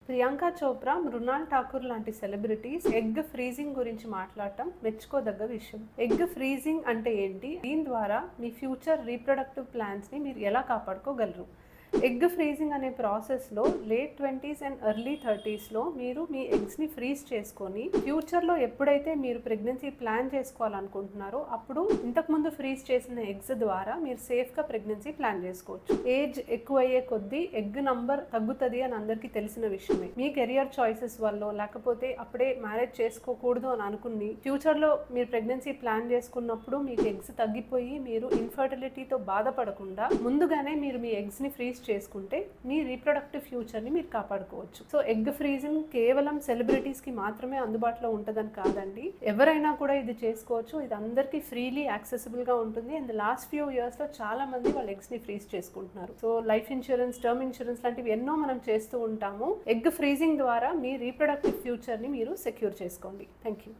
ప్రియాంక చోప్రా, మృణాల్ ఠాకూర్ లాంటి celebrities egg freezing గురించి మాట్లాడటం మెచ్చుకోదగ్గ విషయం. ఎగ్ ఫ్రీజింగ్ అంటే ఏంటి? దీని ద్వారా మీ ఫ్యూచర్ రీప్రొడక్టివ్ ప్లాన్స్ని మీరు ఎలా కాపాడుకోగలరు? ఎగ్ ఫ్రీజింగ్ అనే ప్రాసెస్లో లేట్ 20s అండ్ ఎర్లీ 30sలో మీరు మీ ఎగ్స్ని ఫ్రీజ్ చేసుకొని ఫ్యూచర్లో ఎప్పుడైతే మీరు ప్రెగ్నెన్సీ ప్లాన్ చేసుకోవాలనుకుంటున్నారో అప్పుడు ఇంతకుముందు ఫ్రీజ్ చేసిన ఎగ్స్ ద్వారా మీరు సేఫ్గా ప్రెగ్నెన్సీ ప్లాన్ చేసుకోవచ్చు. ఏజ్ ఎక్కువ అయ్యే కొద్దీ ఎగ్ నంబర్ తగ్గుతుంది అని అందరికీ తెలిసిన విషయమే. మీ కెరియర్ చాయిసెస్ వల్ల లేకపోతే అప్పుడే మ్యారేజ్ చేసుకోకూడదు అని అనుకుని ఫ్యూచర్లో మీరు ప్రెగ్నెన్సీ ప్లాన్ చేసుకున్నప్పుడు మీకు ఎగ్స్ తగ్గిపోయి మీరు ఇన్ఫర్టిలిటీతో బాధపడకుండా ముందుగానే మీరు మీ ఎగ్స్ని ఫ్రీజ్ చేసుకుంటే మీ రీప్రొడక్టివ్ ఫ్యూచర్ని మీరు కాపాడుకోవచ్చు. సో ఎగ్ ఫ్రీజింగ్ కేవలం సెలబ్రిటీస్కి మాత్రమే అందుబాటులో ఉంటుందని కాదండి, ఎవరైనా కూడా ఇది చేసుకోవచ్చు. ఇది అందరికీ ఫ్రీలీ యాక్సెసిబుల్గా ఉంటుంది. అండ్ లాస్ట్ ఫ్యూ ఇయర్స్లో చాలా మంది వాళ్ళ ఎగ్స్ని ఫ్రీజ్ చేసుకుంటున్నారు. So life insurance, term insurance లాంటివి ఎన్నో మనం చేస్తూ ఉంటాము. ఎగ్ ఫ్రీజింగ్ ద్వారా మీ రీప్రొడక్టివ్ ఫ్యూచర్ని మీరు సెక్యూర్ చేసుకోండి. Thank you.